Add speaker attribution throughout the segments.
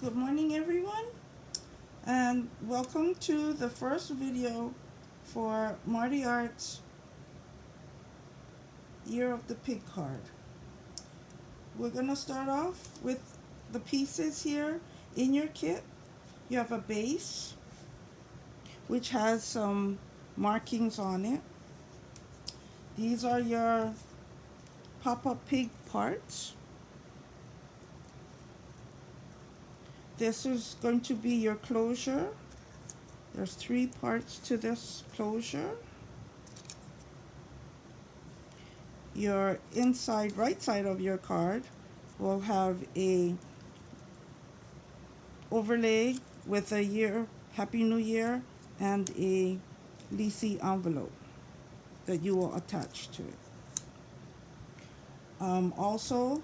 Speaker 1: Good morning, everyone, and welcome to the first video for Mardiart's Year of the Pig card. We're going to start off with the pieces here in your kit. You have a base, which has some markings on it. These are your pop-up pig parts. This is going to be your closure. There's 3 parts to this closure. Your inside right side of your card will have a overlay with a year, Happy New Year, and a Lisi envelope that you will attach to it. Also,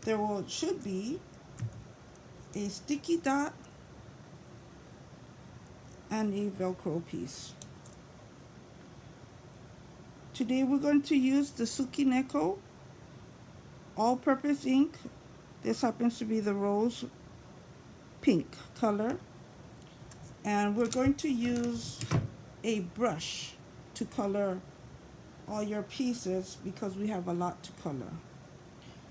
Speaker 1: there should be a sticky dot and a Velcro piece. Today we're going to use the Sukineko all-purpose ink. This happens to be the rose pink color. And we're going to use a brush to color all your pieces because we have a lot to color.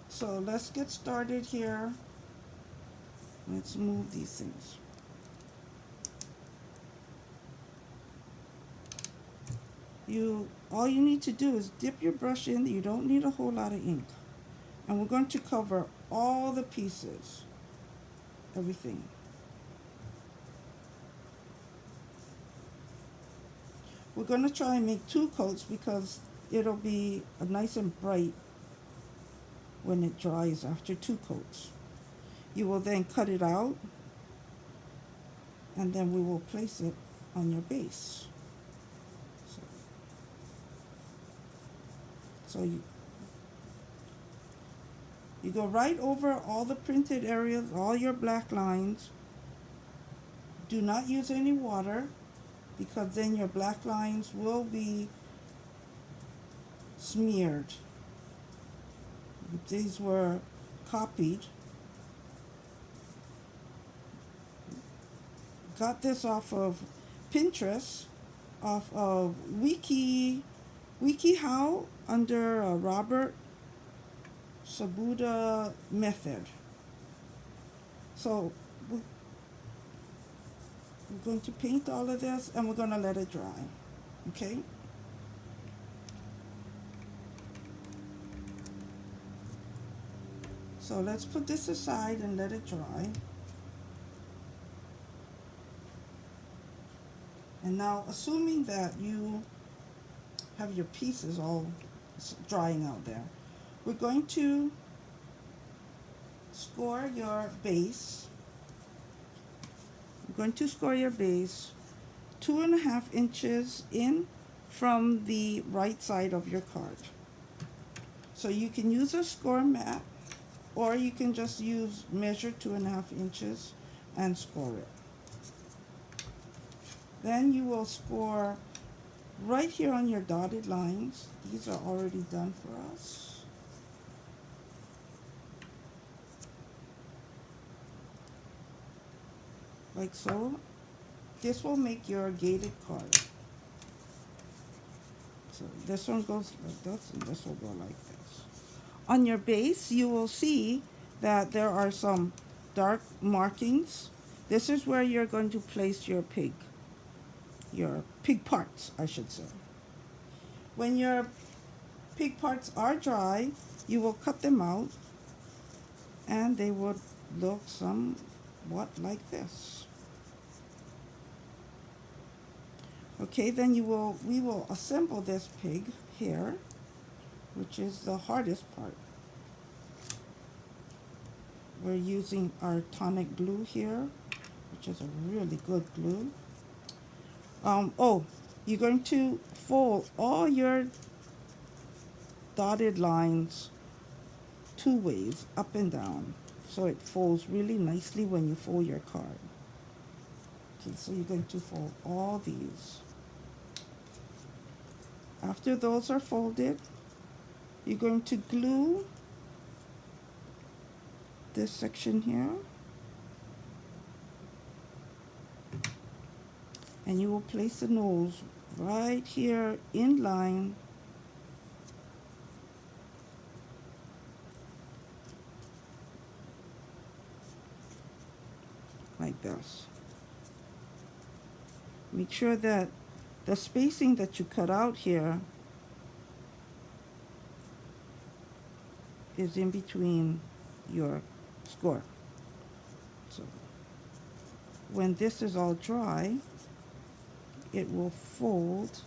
Speaker 1: So let's get started here. Let's move these things. All you need to do is dip your brush in. You don't need a whole lot of ink. And we're going to cover all the pieces, everything. We're going to try and make 2 coats because it'll be nice and bright when it dries after 2 coats. You will then cut it out, and then we will place it on your base. So you go right over all the printed areas, all your black lines. Do not use any water because then your black lines will be smeared. These were copied. Got this off of Pinterest, off of WikiHow under Robert Sabuda method. So we're going to paint all of this and we're going to let it dry. Okay? So let's put this aside and let it dry. And now, assuming that you have your pieces all drying out there, we're going to score your base. We're going to score your base 2.5 inches in from the right side of your card. So you can use a score mat, or you can just measure 2.5 inches and score it. Then you will score right here on your dotted lines. These are already done for us. Like so. This will make your gated card. So this one goes like this, and this will go like this. On your base, you will see that there are some dark markings. This is where you're going to place your pig parts, I should say. When your pig parts are dry, you will cut them out, and they would look somewhat like this. Okay, then we will assemble this pig here, which is the hardest part. We're using our tonic glue here, which is a really good glue. You're going to fold all your dotted lines 2 ways, up and down, so it folds really nicely when you fold your card. Okay, so you're going to fold all these. After those are folded, you're going to glue this section here And you will place the nose right here in line like this. Make sure that the spacing that you cut out here is in between your score. So when this is all dry, it will fold.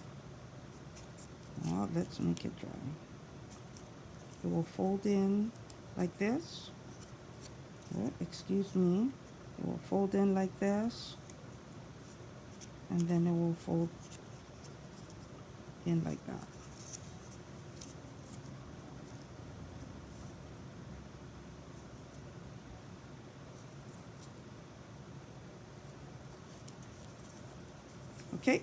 Speaker 1: Well, let's make it dry. It will fold in like this. Oh, excuse me. It will fold in like this. And then it will fold in like that. Okay?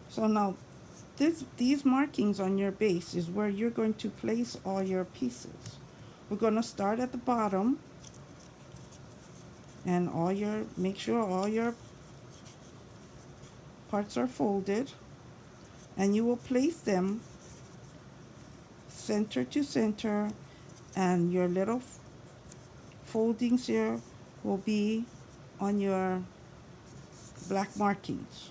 Speaker 1: So now these markings on your base is where you're going to place all your pieces. We're going to start at the bottom and make sure all your parts are folded, and you will place them center to center, and your little foldings here will be on your black markings.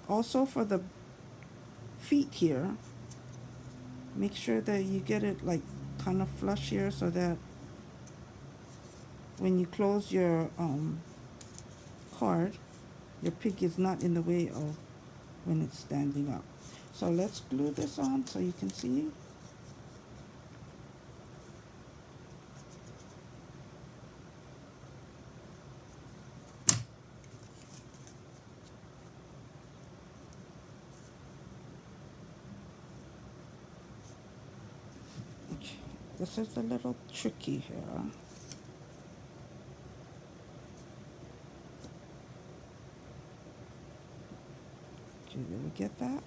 Speaker 1: Also for the feet here, make sure that you get it like kind of flush here so that when you close your card, your pig is not in the way of when it's standing up. So let's glue this on so you can see. Okay, this is a little tricky here. Okay, did we get that?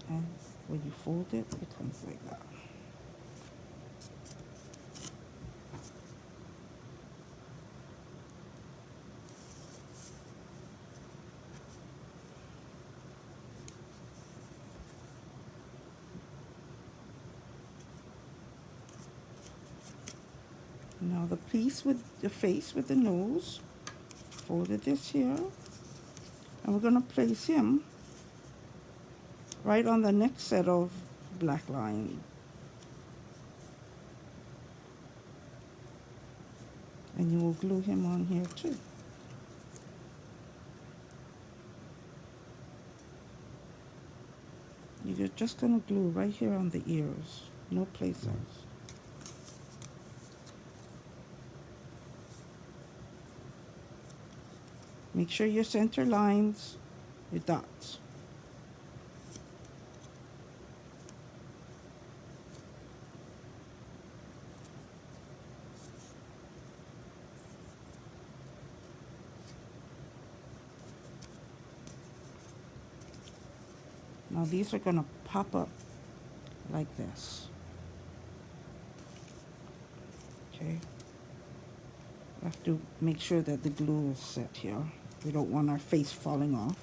Speaker 1: And when you fold it, it comes like that. Now the piece with the face with the nose, folded this here, and we're going to place him right on the next set of black line. And you will glue him on here too. You're just going to glue right here on the ears, no place else. Make sure your center lines, your dots. Now these are going to pop up like this. Okay. We have to make sure that the glue is set here. We don't want our face falling off.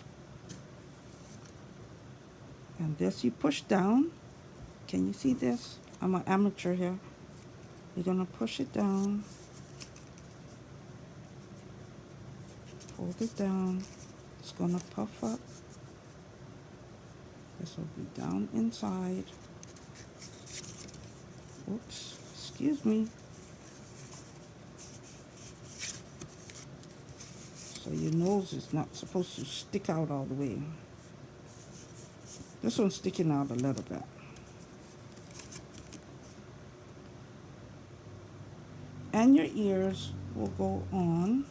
Speaker 1: And this you push down. Can you see this? I'm an amateur here. You're going to push it down. Fold it down. It's going to puff up. This will be down inside. Oops, excuse me. So your nose is not supposed to stick out all the way. This one's sticking out a little bit. And your ears will go on.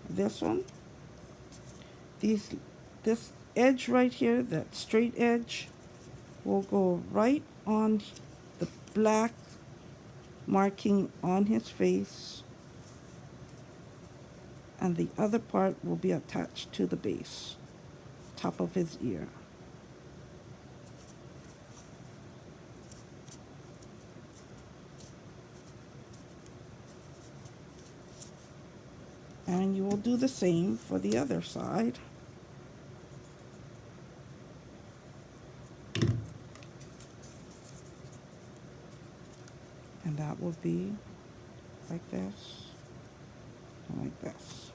Speaker 1: This one. This edge right here, that straight edge, will go right on the black marking on his face, and the other part will be attached to the base, top of his ear. And you will do the same for the other side. And that will be like this and like this.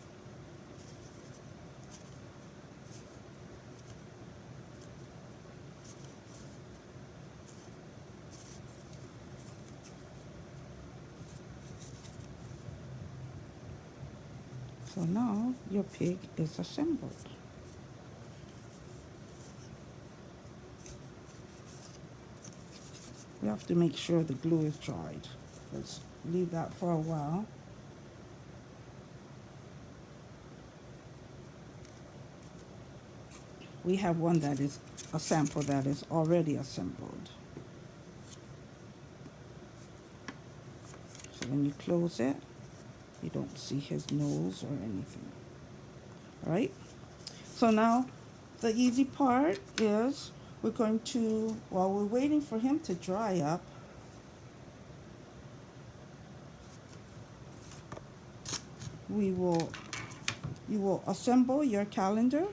Speaker 1: So now your pig is assembled. We have to make sure the glue is dried. Let's leave that for a while. We have one that is a sample that is already assembled. So when you close it, you don't see his nose or anything. All right? So now the easy part is we're going to, while we're waiting for him to dry up, you will assemble your calendar.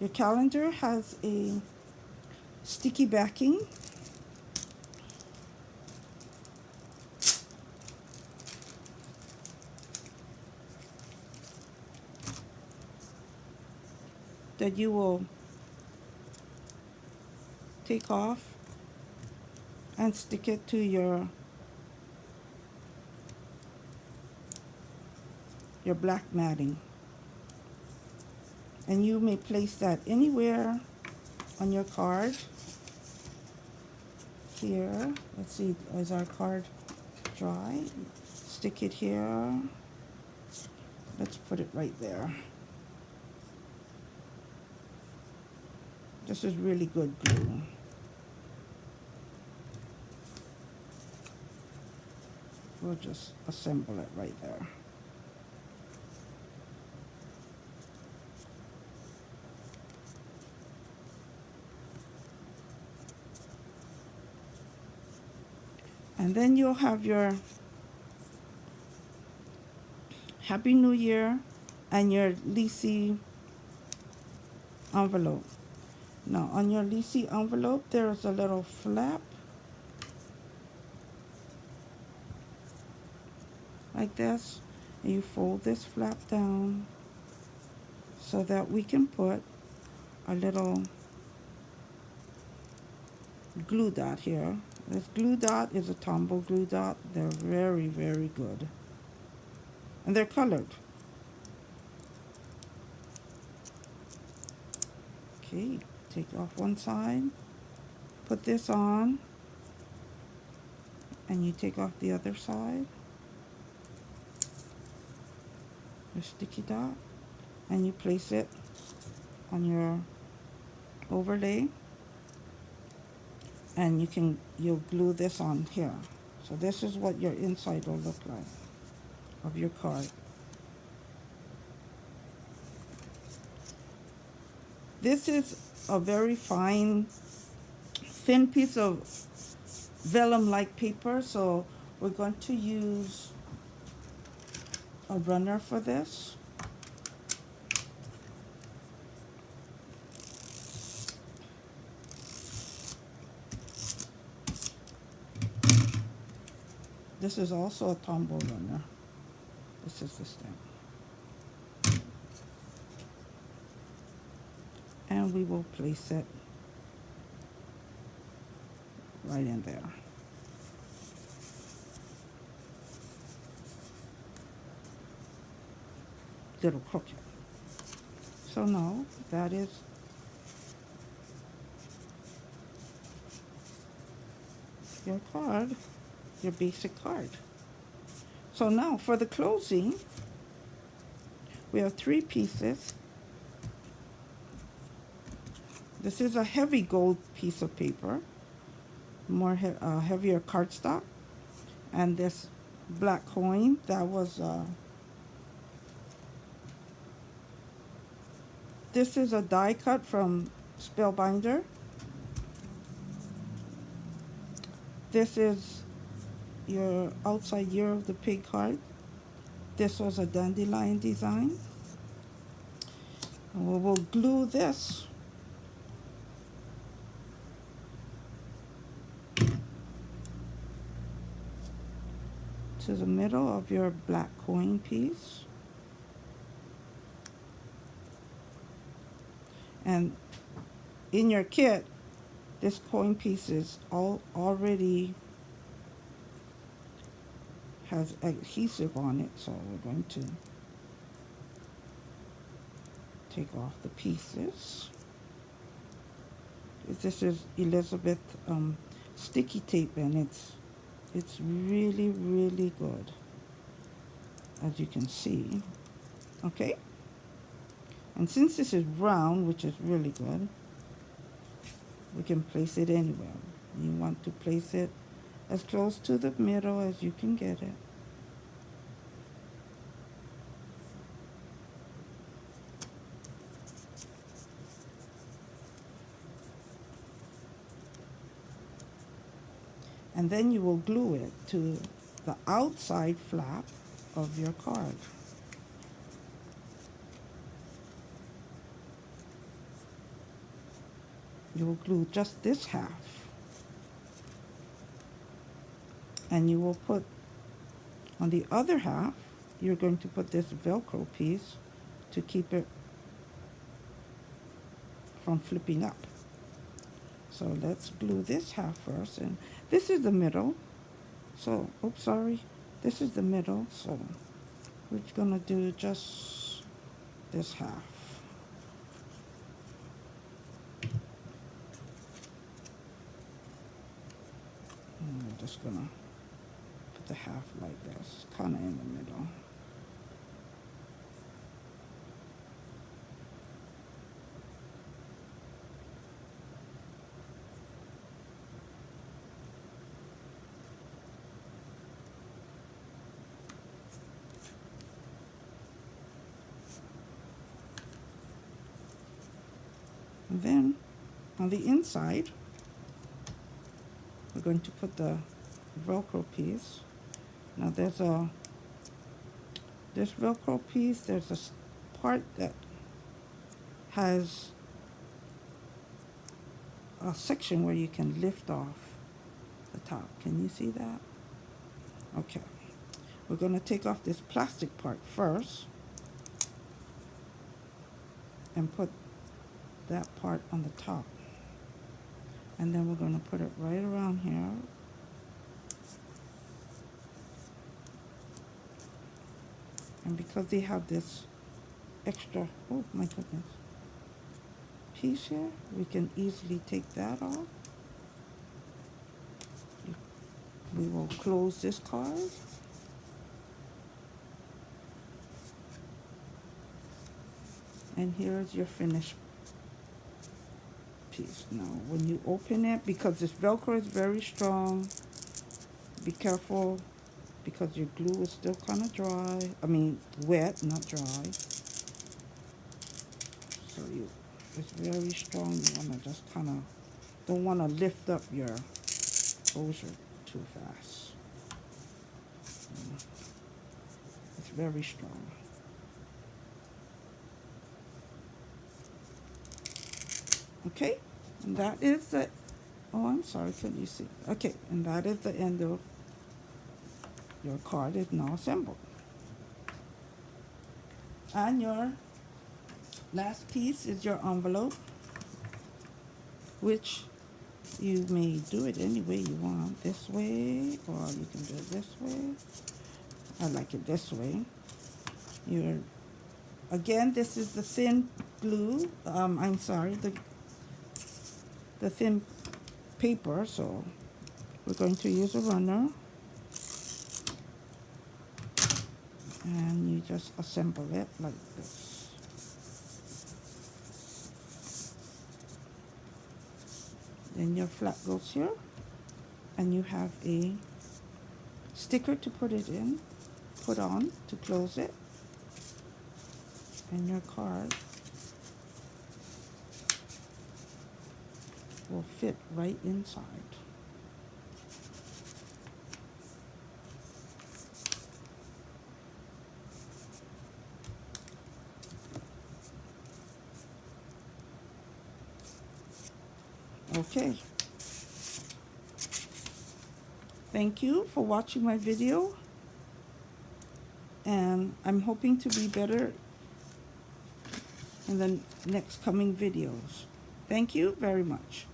Speaker 1: Your calendar has a sticky backing. That you will take off and stick it to your black matting. And you may place that anywhere on your card. Here, let's see, is our card dry? Stick it here. Let's put it right there. This is really good glue. We'll just assemble it right there. And then you'll have your Happy New Year and your Lisi envelope. Now on your Lisi envelope, there is a little flap like this. And you fold this flap down so that we can put a little glue dot here. This glue dot is a Tombow glue dot. They're very, very good. And they're colored. Okay, take off one side. Put this on. And you take off the other side. Your sticky dot. And you place it on your overlay. And you'll glue this on here. So this is what your inside will look like of your card. This is a very fine, thin piece of vellum-like paper, so we're going to use a runner for this. This is also a Tombow runner. This is the stem. And we will place it right in there. Little crooked. So now that is your card, your basic card. So now for the closing, we have 3 pieces. This is a heavy gold piece of paper, more heavier cardstock, And this black coin, that was this is a die cut from Spellbinder. This is your outside year of the pig card. This was a dandelion design. And we will glue this to the middle of your black coin piece. And in your kit, this coin piece is already has adhesive on it, so we're going to take off the pieces. This is Elizabeth sticky tape, and it's really, really good, as you can see. Okay, and since this is round, which is really good, we can place it anywhere. You want to place it as close to the middle as you can get it. And then you will glue it to the outside flap of your card. You will glue just this half. And you will put, on the other half, you're going to put this Velcro piece to keep it from flipping up. So let's glue this half first. And this is the middle. So, oops, sorry. This is the middle. So we're going to do just this half. And we're just going to put the half like this, kind of in the middle. And then on the inside, we're going to put the Velcro piece. Now this Velcro piece, there's a part that has a section where you can lift off the top. Can you see that? Okay. We're going to take off this plastic part first and put that part on the top. And then we're going to put it right around here. And because they have this extra, oh my goodness, piece here, we can easily take that off. We will close this card. And here's your finished piece. Now, when you open it, because this Velcro is very strong, be careful because your glue is still kind of dry. I mean, wet, not dry. So it's very strong. You want to just kind of, don't want to lift up your closure too fast. It's very strong. Okay, and that is the, oh, I'm sorry, can you see? Okay, and that is the end of your card is now assembled. And your last piece is your envelope, which you may do it any way you want, this way, or you can do it this way. I like it this way. Again, this is the thin glue, I'm sorry, the thin paper, so we're going to use a runner. And you just assemble it like this. Then your flap goes here, and you have a sticker to put it in, put on to close it, and your card will fit right inside. Okay. Thank you for watching my video, and I'm hoping to be better in the next coming videos. Thank you very much.